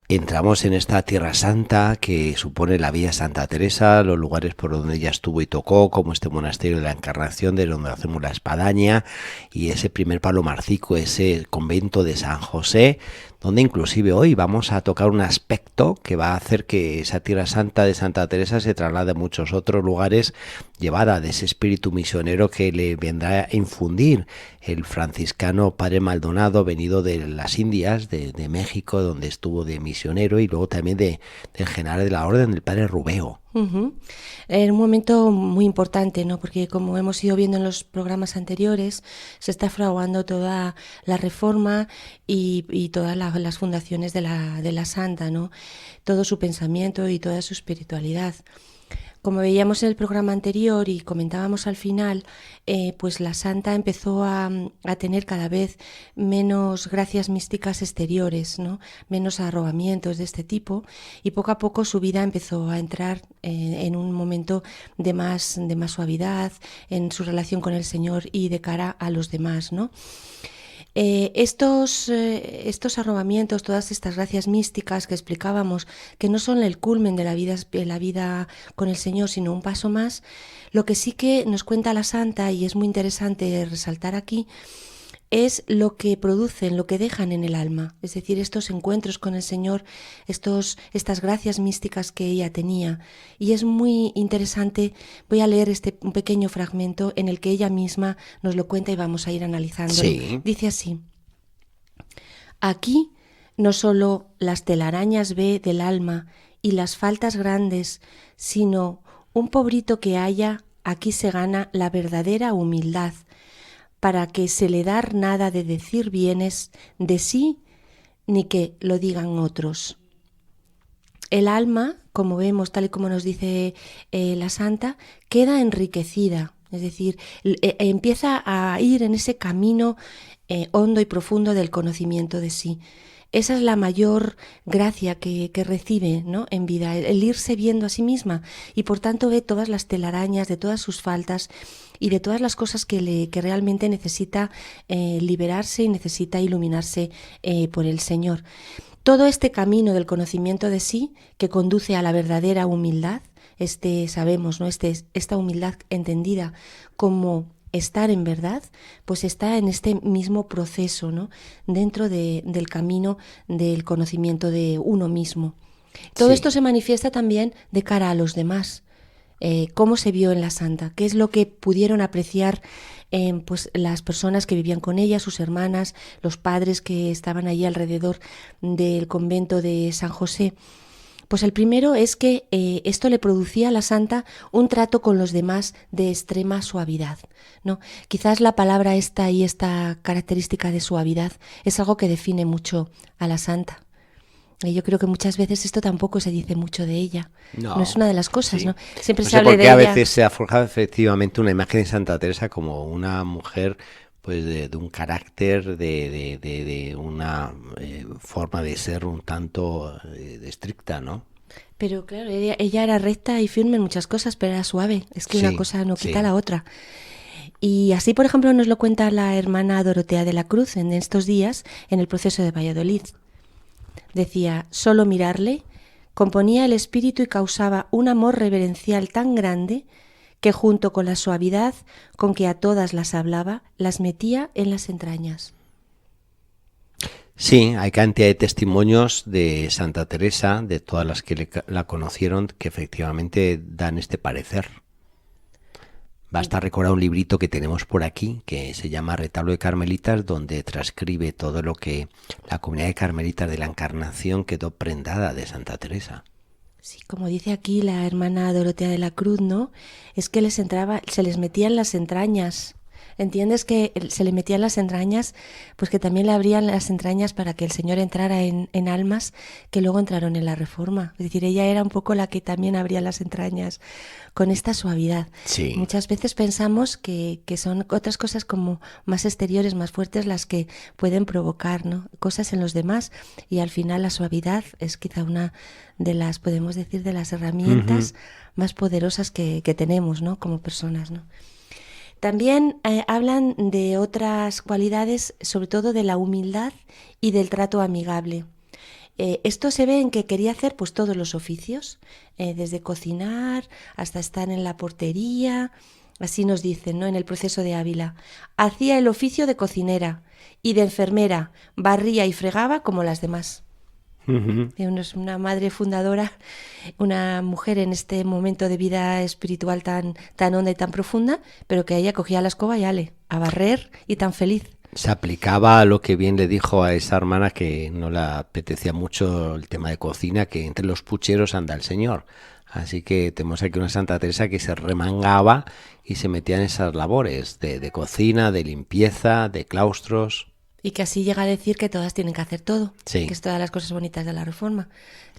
entramos en esta Tierra Santa que supone la Villa Santa Teresa, los lugares por donde ella estuvo y tocó, como este monasterio de la Encarnación, de donde hacemos la espadaña, y ese primer palo marcico, ese convento de San José, donde inclusive hoy vamos a tocar un aspecto que va a hacer que esa Tierra Santa de Santa Teresa se traslade a muchos otros lugares, llevada de ese espíritu misionero que le vendrá a infundir el franciscano Padre Maldonado, venido de las Indias, de México, donde estuvo de misionero, y luego también del general de la orden, del Padre Rubeo. Ujú. En un momento muy importante, ¿no? Porque como hemos ido viendo en los programas anteriores, se está fraguando toda la reforma y todas las fundaciones de la santa, ¿no? Todo su pensamiento y toda su espiritualidad. Como veíamos en el programa anterior y comentábamos al final, pues la santa empezó a tener cada vez menos gracias místicas exteriores, ¿no? Menos arrobamientos de este tipo, y poco a poco su vida empezó a entrar en un momento de más suavidad en su relación con el Señor y de cara a los demás, ¿no? Estos arrobamientos, todas estas gracias místicas que explicábamos, que no son el culmen de la vida con el Señor, sino un paso más, lo que sí que nos cuenta la Santa, y es muy interesante resaltar aquí, es lo que producen, lo que dejan en el alma, es decir, estos encuentros con el Señor, estas gracias místicas que ella tenía. Y es muy interesante, voy a leer un pequeño fragmento en el que ella misma nos lo cuenta y vamos a ir analizándolo. Sí. Dice así: aquí no solo las telarañas ve del alma y las faltas grandes, sino un pobrito que haya, aquí se gana la verdadera humildad, para que se le dar nada de decir bienes de sí, ni que lo digan otros. El alma, como vemos, tal y como nos dice la Santa, queda enriquecida, es decir, empieza a ir en ese camino hondo y profundo del conocimiento de sí. Esa es la mayor gracia que recibe, ¿no?, en vida, el irse viendo a sí misma, y por tanto ve todas las telarañas de todas sus faltas y de todas las cosas que realmente necesita liberarse y necesita iluminarse por el Señor. Todo este camino del conocimiento de sí, que conduce a la verdadera humildad, sabemos, ¿no?, esta humildad entendida como estar en verdad, pues está en este mismo proceso, ¿no?, dentro del camino del conocimiento de uno mismo. Todo esto Sí. se manifiesta también de cara a los demás. Cómo se vio en la Santa, qué es lo que pudieron apreciar pues las personas que vivían con ella, sus hermanas, los padres que estaban allí alrededor del convento de San José. Pues el primero es que esto le producía a la Santa un trato con los demás de extrema suavidad, ¿no? Quizás la palabra esta y esta característica de suavidad es algo que define mucho a la Santa. Y yo creo que muchas veces esto tampoco se dice mucho de ella. No es No, una de las cosas, sí. ¿no? Siempre No se sé habla por qué de a ella. veces se ha forjado efectivamente una imagen de Santa Teresa como una mujer, pues de un carácter, de una forma de ser un tanto estricta, ¿no? Pero claro, ella era recta y firme en muchas cosas, pero era suave. Es que una Sí, cosa no quita sí. la otra. Y así, por ejemplo, nos lo cuenta la hermana Dorotea de la Cruz en estos días en el proceso de Valladolid. Decía, solo mirarle componía el espíritu y causaba un amor reverencial tan grande que junto con la suavidad con que a todas las hablaba, las metía en las entrañas. Sí, hay cantidad de testimonios de Santa Teresa, de todas las que la conocieron, que efectivamente dan este parecer. Basta recordar un librito que tenemos por aquí, que se llama Retablo de Carmelitas, donde transcribe todo lo que la comunidad de Carmelitas de la Encarnación quedó prendada de Santa Teresa. Sí, como dice aquí la hermana Dorotea de la Cruz, ¿no? Es que se les metía en las entrañas. ¿Entiendes que se le metían las entrañas? Pues que también le abrían las entrañas para que el Señor entrara en almas que luego entraron en la Reforma. Es decir, ella era un poco la que también abría las entrañas con esta suavidad. Sí. Muchas veces pensamos que son otras cosas como más exteriores, más fuertes, las que pueden provocar, ¿no?, cosas en los demás, y al final la suavidad es quizá una de las, podemos decir, de las Ujú. herramientas más poderosas que tenemos, ¿no?, como personas, ¿no? También hablan de otras cualidades, sobre todo de la humildad y del trato amigable. Esto se ve en que quería hacer pues todos los oficios, desde cocinar hasta estar en la portería, así nos dicen, ¿no? En el proceso de Ávila. Hacía el oficio de cocinera y de enfermera, barría y fregaba como las demás. Ujú. Es una madre fundadora, una mujer en este momento de vida espiritual tan, tan honda y tan profunda, pero que ella cogía la escoba y ale, a barrer y tan feliz. Se aplicaba a lo que bien le dijo a esa hermana que no le apetecía mucho el tema de cocina, que entre los pucheros anda el Señor. Así que tenemos aquí una Santa Teresa que se remangaba y se metía en esas labores de cocina, de limpieza, de claustros. Y que así llega a decir que todas tienen que hacer todo, Sí. que es todas las cosas bonitas de la Reforma.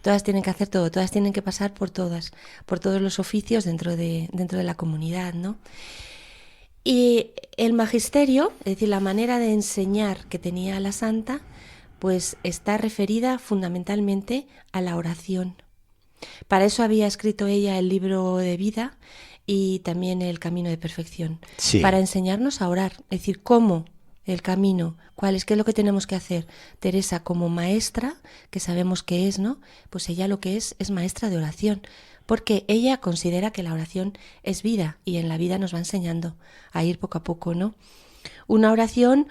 Todas tienen que hacer todo, todas tienen que pasar por todas, por todos los oficios dentro de la comunidad, ¿no? Y el magisterio, es decir, la manera de enseñar que tenía la santa, pues está referida fundamentalmente a la oración. Para eso había escrito ella el libro de vida y también el camino de perfección, Sí. para enseñarnos a orar, es decir, cómo el camino, cuál es, qué es lo que tenemos que hacer. Teresa como maestra, que sabemos que es, ¿no? Pues ella lo que es maestra de oración, porque ella considera que la oración es vida y en la vida nos va enseñando a ir poco a poco, ¿no? Una oración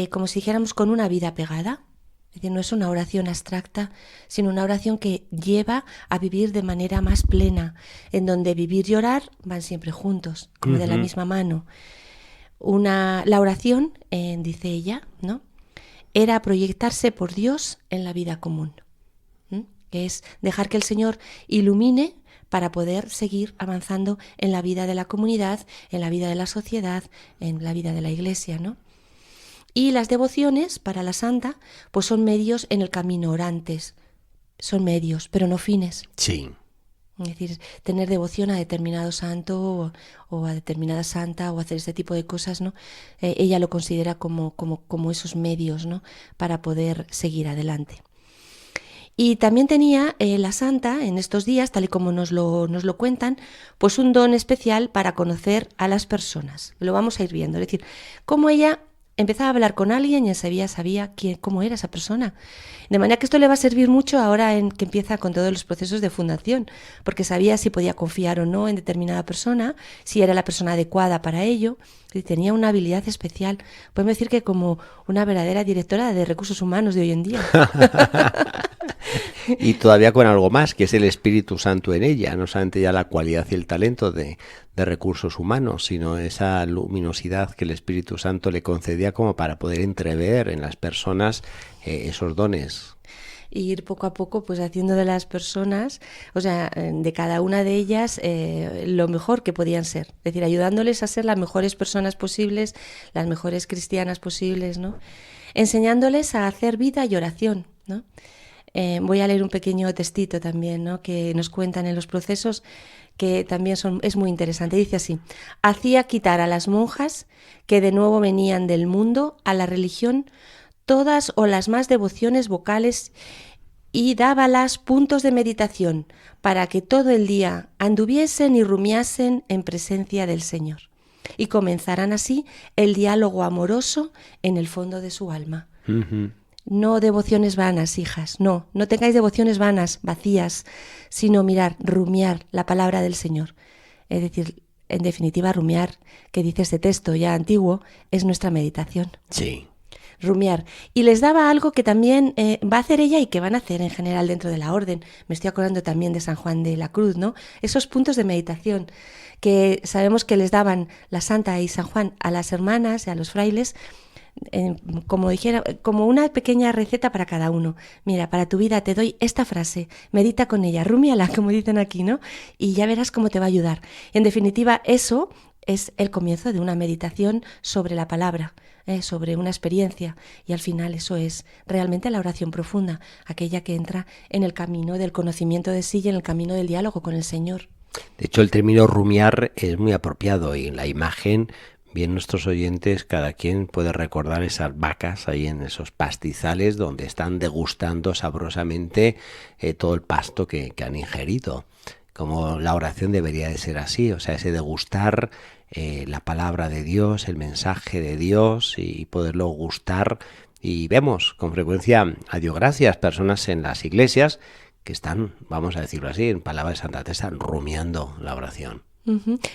como si dijéramos con una vida pegada. Es decir, no es una oración abstracta, sino una oración que lleva a vivir de manera más plena, en donde vivir y orar van siempre juntos, como de la misma mano. La oración, dice ella, ¿no? Era proyectarse por Dios en la vida común, que es dejar que el Señor ilumine para poder seguir avanzando en la vida de la comunidad, en la vida de la sociedad, en la vida de la Iglesia, ¿no? Y las devociones para la santa pues son medios en el camino orantes, son medios, pero no fines. Sí. Es decir, tener devoción a determinado santo o a determinada santa o hacer este tipo de cosas, ¿no? Ella lo considera como esos medios, ¿no? Para poder seguir adelante. Y también tenía la santa en estos días, tal y como nos lo cuentan, pues un don especial para conocer a las personas. Lo vamos a ir viendo. Es decir, cómo ella empezaba a hablar con alguien y enseguida sabía cómo era esa persona. De manera que esto le va a servir mucho ahora en que empieza con todos los procesos de fundación, porque sabía si podía confiar o no en determinada persona, si era la persona adecuada para ello, y tenía una habilidad especial. Podemos decir que como una verdadera directora de recursos humanos de hoy en día. Y todavía con algo más, que es el Espíritu Santo en ella, no solamente ya la cualidad y el talento de recursos humanos, sino esa luminosidad que el Espíritu Santo le concedía como para poder entrever en las personas esos dones. Y ir poco a poco pues haciendo de las personas, o sea, de cada una de ellas lo mejor que podían ser, es decir, ayudándoles a ser las mejores personas posibles, las mejores cristianas posibles, ¿no? Enseñándoles a hacer vida y oración, ¿no? Voy a leer un pequeño textito también, ¿no? Que nos cuentan en los procesos, que también es muy interesante. Dice así: hacía quitar a las monjas que de nuevo venían del mundo a la religión todas o las más devociones vocales y dábalas puntos de meditación para que todo el día anduviesen y rumiasen en presencia del Señor y comenzaran así el diálogo amoroso en el fondo de su alma. Uh-huh. No devociones vanas, hijas, no tengáis devociones vanas, vacías, sino mirar, rumiar la palabra del Señor. Es decir, en definitiva, rumiar, que dice este texto ya antiguo, es nuestra meditación. Sí. Rumiar. Y les daba algo que también va a hacer ella y que van a hacer en general dentro de la orden. Me estoy acordando también de San Juan de la Cruz, ¿no? Esos puntos de meditación que sabemos que les daban la Santa y San Juan a las hermanas y a los frailes, como dijera, como una pequeña receta para cada uno. Mira, para tu vida te doy esta frase, medita con ella, rúmiala, como dicen aquí, ¿no? Y ya verás cómo te va a ayudar. En definitiva, eso es el comienzo de una meditación sobre la palabra, sobre una experiencia, y al final eso es realmente la oración profunda, aquella que entra en el camino del conocimiento de sí y en el camino del diálogo con el Señor. De hecho, el término rumiar es muy apropiado y en la imagen, bien nuestros oyentes, cada quien puede recordar esas vacas ahí en esos pastizales donde están degustando sabrosamente todo el pasto que han ingerido. Como la oración debería de ser así, o sea, ese degustar la palabra de Dios, el mensaje de Dios y poderlo gustar Y vemos con frecuencia, a Dios gracias, personas en las iglesias que están, vamos a decirlo así, en palabras de Santa Teresa, rumiando la oración.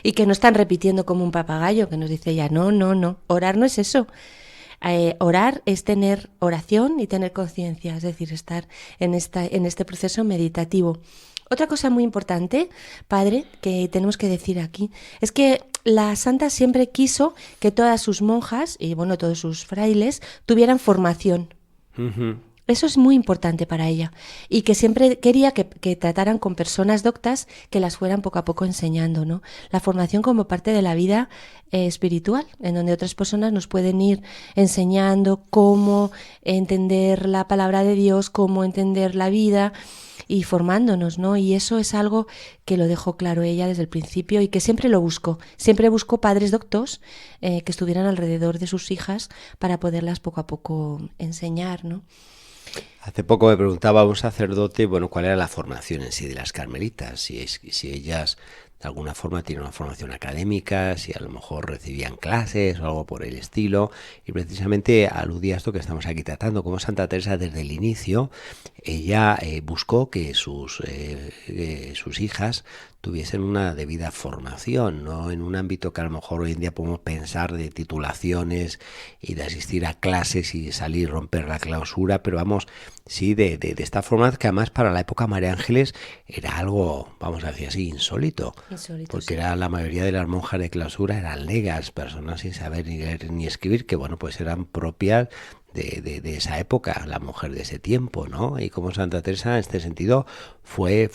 Y que no están repitiendo como un papagayo que nos dice ella, no, no, no, orar no es eso. Orar es tener oración y tener conciencia, es decir, estar en este proceso meditativo. Otra cosa muy importante, padre, que tenemos que decir aquí, es que la santa siempre quiso que todas sus monjas y bueno, todos sus frailes tuvieran formación. Uh-huh. Eso es muy importante para ella y que siempre quería que trataran con personas doctas que las fueran poco a poco enseñando, ¿no? La formación como parte de la vida espiritual, en donde otras personas nos pueden ir enseñando cómo entender la palabra de Dios, cómo entender la vida y formándonos, ¿no? Y eso es algo que lo dejó claro ella desde el principio y que siempre lo buscó. Siempre buscó padres doctos que estuvieran alrededor de sus hijas para poderlas poco a poco enseñar, ¿no? Hace poco me preguntaba un sacerdote, bueno, cuál era la formación en sí de las carmelitas, si ellas de alguna forma tienen una formación académica, si a lo mejor recibían clases o algo por el estilo, y precisamente aludía a esto que estamos aquí tratando, como Santa Teresa desde el inicio, ella buscó que sus hijas tuviesen una debida formación, no en un ámbito que a lo mejor hoy en día podemos pensar de titulaciones y de asistir a clases y salir, romper la clausura, pero vamos, sí, de esta forma que además para la época María Ángeles era algo, vamos a decir así, insólito, porque sí. Era la mayoría de las monjas de clausura eran legas, personas sin saber ni leer ni escribir, que bueno, pues eran propias de esa época, la mujer de ese tiempo, ¿no? Y como Santa Teresa en este sentido fue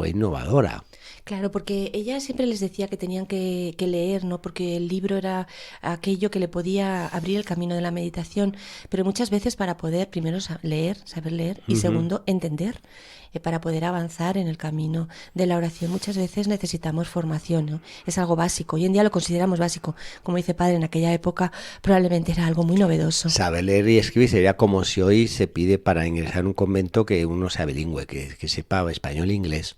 innovadora. Claro, porque ella siempre les decía que tenían que leer, ¿no? Porque el libro era aquello que le podía abrir el camino de la meditación, pero muchas veces para poder, primero, saber leer, y segundo, entender, para poder avanzar en el camino de la oración, muchas veces necesitamos formación, ¿no? Es algo básico, hoy en día lo consideramos básico, como dice padre, en aquella época probablemente era algo muy novedoso. Saber leer y escribir sería como si hoy se pide para ingresar en un convento que uno sea bilingüe, que sepa español e inglés.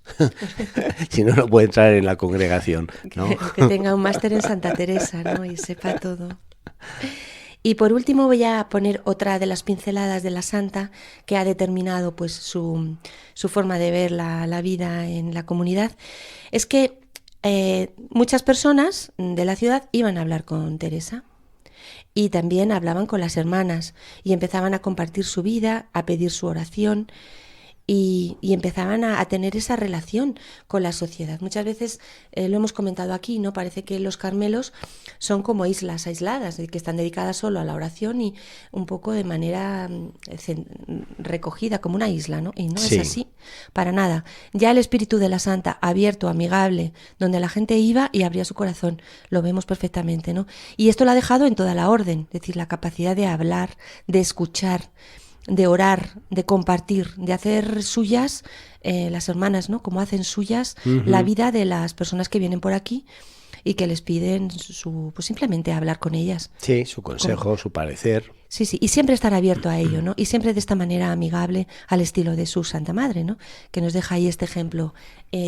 Si no, no puede entrar en la congregación, ¿no? Que tenga un máster en Santa Teresa, ¿no? Y sepa todo. Y por último voy a poner otra de las pinceladas de la santa que ha determinado pues su forma de ver la vida en la comunidad. Es que muchas personas de la ciudad iban a hablar con Teresa y también hablaban con las hermanas y empezaban a compartir su vida, a pedir su oración. Y empezaban a tener esa relación con la sociedad. Muchas veces lo hemos comentado aquí, ¿no? Parece que los Carmelos son como islas aisladas, que están dedicadas solo a la oración y un poco de manera recogida, como una isla, ¿no? Y no sí. Es así, para nada. Ya el espíritu de la Santa, abierto, amigable, donde la gente iba y abría su corazón, lo vemos perfectamente, ¿no? Y esto lo ha dejado en toda la orden, es decir, la capacidad de hablar, de escuchar, de orar, de compartir, de hacer suyas, las hermanas, ¿no? Como hacen suyas la vida de las personas que vienen por aquí y que les piden pues simplemente hablar con ellas. Sí, su consejo, su parecer. Sí, y siempre estar abierto a ello, ¿no? Y siempre de esta manera amigable al estilo de su Santa Madre, ¿no? Que nos deja ahí este ejemplo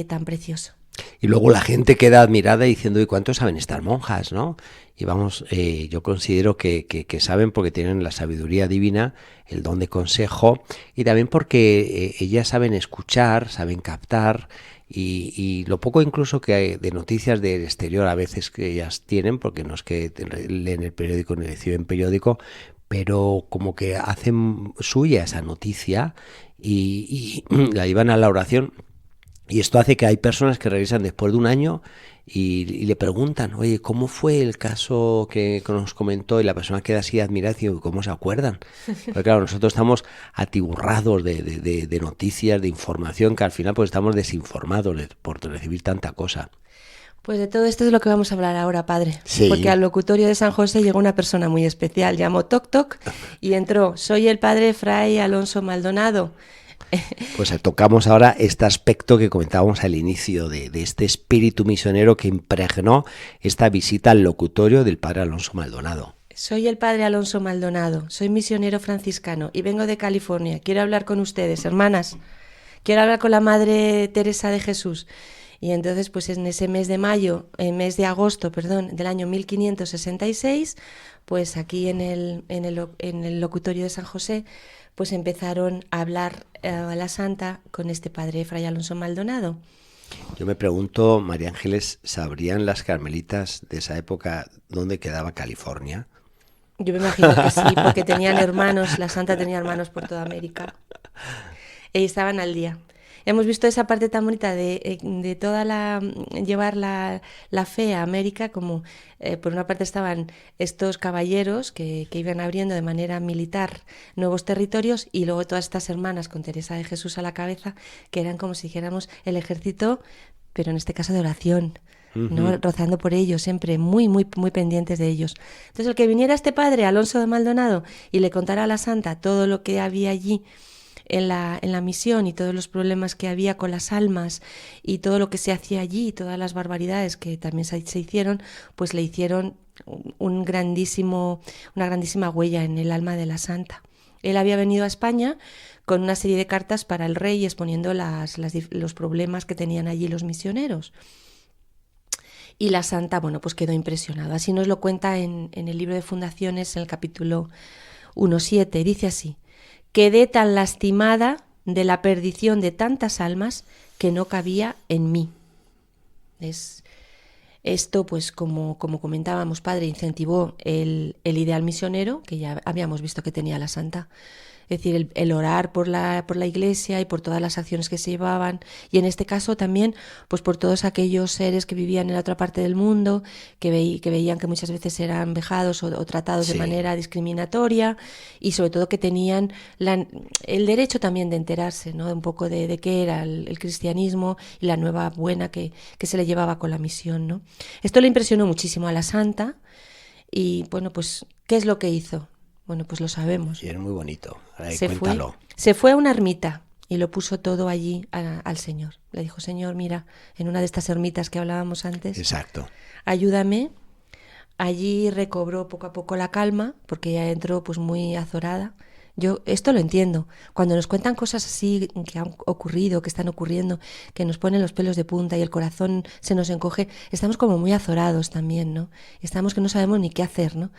tan precioso. Y luego la gente queda admirada diciendo, ¿y cuánto saben estas monjas, no? Y vamos, yo considero que saben porque tienen la sabiduría divina, el don de consejo, y también porque ellas saben escuchar, saben captar, y lo poco incluso que hay de noticias del exterior a veces que ellas tienen, porque no es que leen el periódico ni reciben periódico, pero como que hacen suya esa noticia y la llevan a la oración. Y esto hace que hay personas que regresan después de un año y le preguntan, oye, ¿cómo fue el caso que nos comentó? Y la persona queda así admirada y dice, ¿cómo se acuerdan? Porque claro, nosotros estamos atiburrados de noticias, de información, que al final pues estamos desinformados por recibir tanta cosa. Pues de todo esto es lo que vamos a hablar ahora, padre. Sí. Porque al locutorio de San José llegó una persona muy especial, llamó Toc Toc y entró, soy el padre Fray Alonso Maldonado. Pues tocamos ahora este aspecto que comentábamos al inicio de este espíritu misionero que impregnó esta visita al locutorio del padre Alonso Maldonado. Soy el padre Alonso Maldonado, soy misionero franciscano y vengo de California. Quiero hablar con ustedes, hermanas. Quiero hablar con la Madre Teresa de Jesús. Y entonces, pues en ese mes de agosto, perdón, del año 1566, pues aquí en el locutorio de San José, pues empezaron a hablar a la santa con este padre Fray Alonso Maldonado. Yo me pregunto, María Ángeles, ¿sabrían las carmelitas de esa época dónde quedaba California? Yo me imagino que sí, porque tenían hermanos, la santa tenía hermanos por toda América. Y estaban al día. Hemos visto esa parte tan bonita de toda llevar la fe a América, como por una parte estaban estos caballeros que iban abriendo de manera militar nuevos territorios, y luego todas estas hermanas con Teresa de Jesús a la cabeza, que eran como si dijéramos el ejército, pero en este caso de oración, ¿no? Rozando por ellos, siempre muy, muy, muy pendientes de ellos. Entonces, el que viniera este padre, Alonso de Maldonado, y le contara a la santa todo lo que había allí en la misión, y todos los problemas que había con las almas, y todo lo que se hacía allí, y todas las barbaridades que también se hicieron, pues le hicieron una grandísima huella en el alma de la santa. Él había venido a España con una serie de cartas para el rey, exponiendo los problemas que tenían allí los misioneros. Y la santa, bueno, pues quedó impresionada. Así nos lo cuenta en el libro de Fundaciones, en el capítulo 1.7. Dice así: quedé tan lastimada de la perdición de tantas almas que no cabía en mí. Esto, pues como comentábamos, padre, incentivó el ideal misionero, que ya habíamos visto que tenía la santa. Es decir, el orar por la Iglesia y por todas las acciones que se llevaban, y en este caso también pues por todos aquellos seres que vivían en la otra parte del mundo, que veían que muchas veces eran vejados o tratados de manera discriminatoria, y sobre todo que tenían el derecho también de enterarse, ¿no? Un poco de qué era el cristianismo y la nueva buena que se le llevaba con la misión, ¿no? Esto le impresionó muchísimo a la santa, y bueno, pues ¿qué es lo que hizo? Bueno, pues lo sabemos. Y es muy bonito. Cuéntalo. Se fue a una ermita y lo puso todo allí al Señor. Le dijo: Señor, mira, en una de estas ermitas que hablábamos antes. Exacto. Ayúdame. Allí recobró poco a poco la calma, porque ella entró pues muy azorada. Yo esto lo entiendo. Cuando nos cuentan cosas así que han ocurrido, que están ocurriendo, que nos ponen los pelos de punta y el corazón se nos encoge, estamos como muy azorados también, ¿no? Estamos que no sabemos ni qué hacer, ¿no?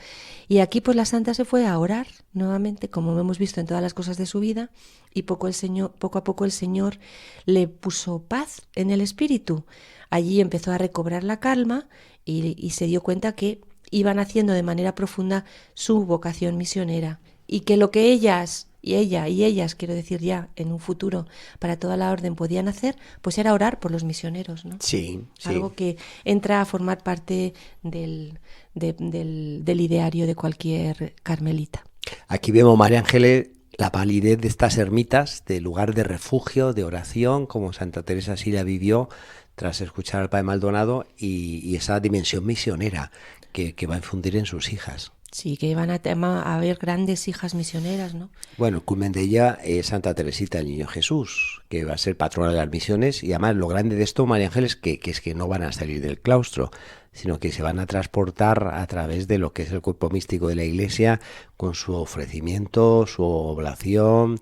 Y aquí pues la santa se fue a orar nuevamente, como hemos visto en todas las cosas de su vida, y poco a poco el Señor le puso paz en el espíritu. Allí empezó a recobrar la calma y se dio cuenta que iban haciendo de manera profunda su vocación misionera, y que lo que ellas, quiero decir ya, en un futuro, para toda la orden podían hacer, pues era orar por los misioneros, ¿no? Sí, sí. Algo que entra a formar parte del ideario de cualquier carmelita. Aquí vemos, María Ángeles, la validez de estas ermitas, de lugar de refugio, de oración, como Santa Teresa sí la vivió tras escuchar al Padre Maldonado, y esa dimensión misionera que va a infundir en sus hijas. Sí, que van a haber grandes hijas misioneras, ¿no? Bueno, el culmen de ella es Santa Teresita del Niño Jesús, que va a ser patrona de las misiones, y además lo grande de esto, María Ángeles, que es que no van a salir del claustro, sino que se van a transportar a través de lo que es el cuerpo místico de la Iglesia, con su ofrecimiento, su oblación,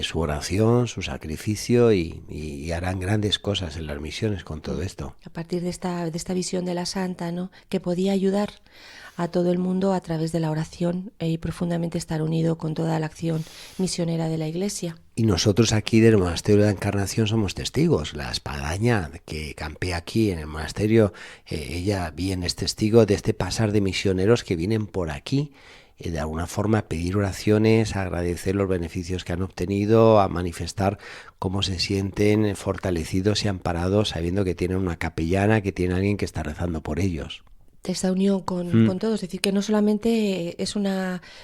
su oración, su sacrificio, y harán grandes cosas en las misiones con todo esto. A partir de esta visión de la santa, ¿no? Que podía ayudar a todo el mundo a través de la oración y profundamente estar unido con toda la acción misionera de la Iglesia. Y nosotros aquí del Monasterio de la Encarnación somos testigos. La espadaña que campea aquí en el monasterio, ella bien es testigo de este pasar de misioneros que vienen por aquí, de alguna forma a pedir oraciones, a agradecer los beneficios que han obtenido, a manifestar cómo se sienten fortalecidos y amparados sabiendo que tienen una capellana, que tiene alguien que está rezando por ellos. Esta unión con todos, es decir, que no solamente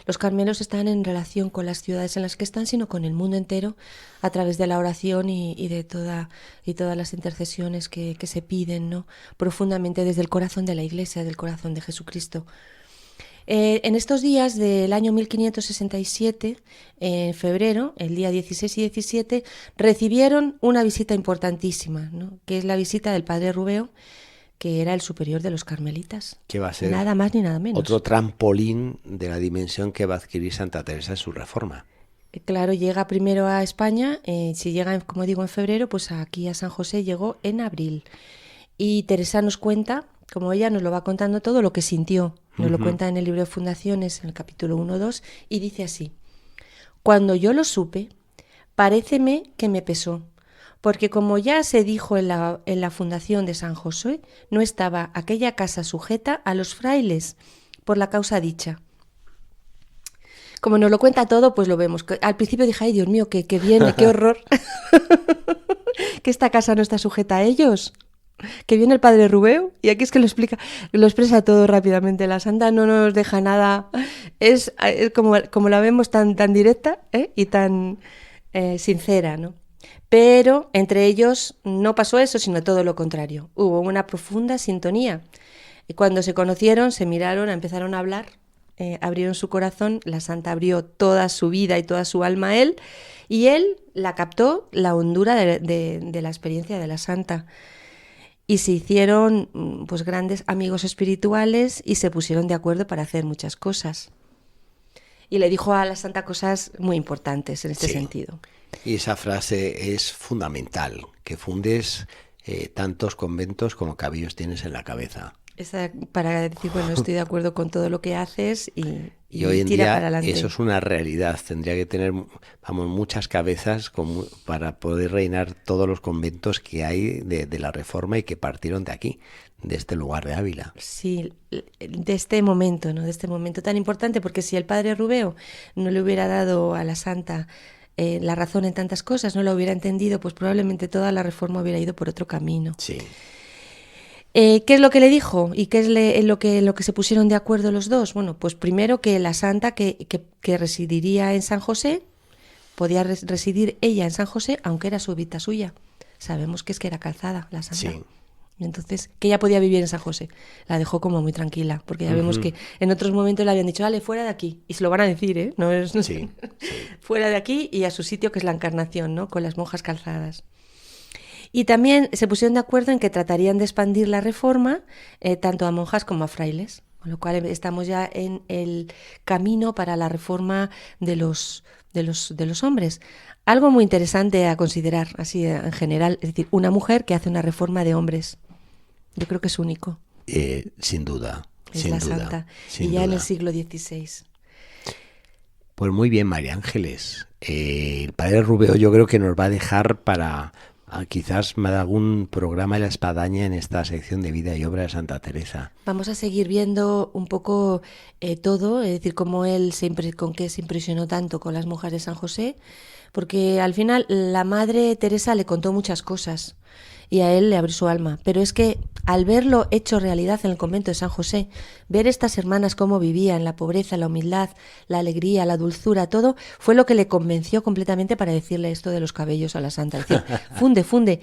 los carmelos están en relación con las ciudades en las que están, sino con el mundo entero, a través de la oración y de todas las intercesiones que se piden, ¿no? Profundamente desde el corazón de la Iglesia, del corazón de Jesucristo. En estos días del año 1567, en febrero, el día 16 y 17, recibieron una visita importantísima, ¿no? Que es la visita del padre Rubeo, que era el superior de los carmelitas. Que va a ser nada más ni nada menos. Otro trampolín de la dimensión que va a adquirir Santa Teresa en su reforma. Claro, llega primero a España, si llega, como digo, en febrero, pues aquí a San José llegó en abril. Y Teresa nos cuenta, como ella nos lo va contando todo, lo que sintió. Nos lo cuenta en el libro de Fundaciones, en el capítulo 1-2, y dice así: cuando yo lo supe, paréceme que me pesó, porque como ya se dijo en la fundación de San José, no estaba aquella casa sujeta a los frailes por la causa dicha. Como nos lo cuenta todo, pues lo vemos. Al principio dije, ay Dios mío, qué viene, qué horror, que esta casa no está sujeta a ellos. Que viene el padre Rubeo, y aquí es que lo expresa todo rápidamente. La santa no nos deja nada, es como la vemos tan directa, y tan sincera, ¿no? Pero entre ellos no pasó eso, sino todo lo contrario. Hubo una profunda sintonía. Y cuando se conocieron, se miraron, empezaron a hablar, abrieron su corazón, la santa abrió toda su vida y toda su alma a él, y él la captó, la hondura de la experiencia de la santa. Y se hicieron pues grandes amigos espirituales y se pusieron de acuerdo para hacer muchas cosas. Y le dijo a la santa cosas muy importantes en este sentido. Y esa frase es fundamental, que fundes tantos conventos como cabellos tienes en la cabeza. Para decir, bueno, estoy de acuerdo con todo lo que haces y hoy en tira día para adelante. Eso es una realidad. Tendría que tener, muchas cabezas para poder reinar todos los conventos que hay de la Reforma y que partieron de aquí, de este lugar de Ávila. Sí, de este momento, ¿no? De este momento tan importante, porque si el padre Rubeo no le hubiera dado a la santa la razón en tantas cosas, no la hubiera entendido, pues probablemente toda la Reforma hubiera ido por otro camino. Sí. ¿Qué es lo que le dijo? ¿Y qué es lo que se pusieron de acuerdo los dos? Bueno, pues primero que la santa que residiría en San José, podía residir ella en San José, aunque era súbdita suya. Sabemos que era calzada la santa. Sí. Entonces, que ella podía vivir en San José. La dejó como muy tranquila, porque ya vemos que en otros momentos le habían dicho, dale, fuera de aquí. Y se lo van a decir, ¿eh? No es, sí. Fuera de aquí y a su sitio, que es la Encarnación, ¿no? Con las monjas calzadas. Y también se pusieron de acuerdo en que tratarían de expandir la Reforma tanto a monjas como a frailes, con lo cual estamos ya en el camino para la reforma de los hombres. Algo muy interesante a considerar, así en general, es decir, una mujer que hace una reforma de hombres. Yo creo que es único. Sin duda. Es sin la duda, santa, sin y ya duda. en el siglo XVI. Pues muy bien, María Ángeles. El padre Rubeo yo creo que nos va a dejar para quizás algún programa de la espadaña en esta sección de vida y obra de Santa Teresa. Vamos a seguir viendo un poco todo, es decir, cómo él con qué se impresionó tanto con las monjas de San José, porque al final la madre Teresa le contó muchas cosas y a él le abrió su alma, pero es que al verlo hecho realidad en el convento de San José, ver estas hermanas cómo vivían, la pobreza, la humildad, la alegría, la dulzura, todo, fue lo que le convenció completamente para decirle esto de los cabellos a la santa. Es decir, funde,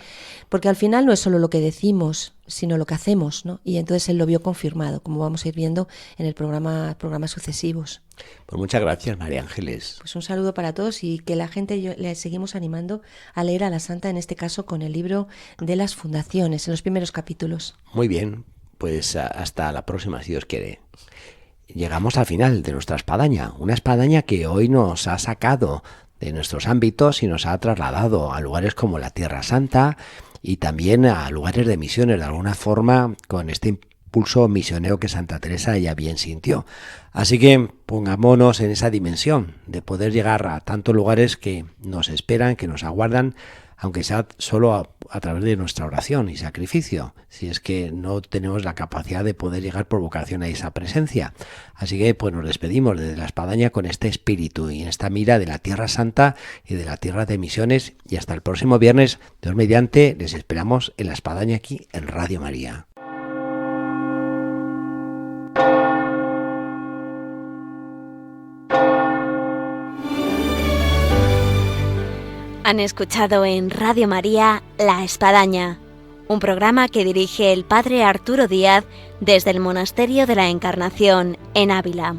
porque al final no es solo lo que decimos, sino lo que hacemos, ¿no? Y entonces él lo vio confirmado, como vamos a ir viendo en el programas sucesivos. Pues muchas gracias, María Ángeles. Pues un saludo para todos y que la gente le seguimos animando a leer a la santa, en este caso con el libro de las fundaciones, en los primeros capítulos. Muy bien, pues hasta la próxima, si Dios quiere. Llegamos al final de nuestra espadaña, una espadaña que hoy nos ha sacado de nuestros ámbitos y nos ha trasladado a lugares como la Tierra Santa y también a lugares de misiones, de alguna forma, con este impulso misionero que Santa Teresa ya bien sintió. Así que pongámonos en esa dimensión de poder llegar a tantos lugares que nos esperan, que nos aguardan, aunque sea solo a través de nuestra oración y sacrificio, si es que no tenemos la capacidad de poder llegar por vocación a esa presencia. Así que pues nos despedimos desde la espadaña con este espíritu y en esta mira de la Tierra Santa y de la Tierra de Misiones, y hasta el próximo viernes, Dios mediante, les esperamos en la espadaña aquí en Radio María. Han escuchado en Radio María La Espadaña, un programa que dirige el padre Arturo Díaz desde el Monasterio de la Encarnación en Ávila.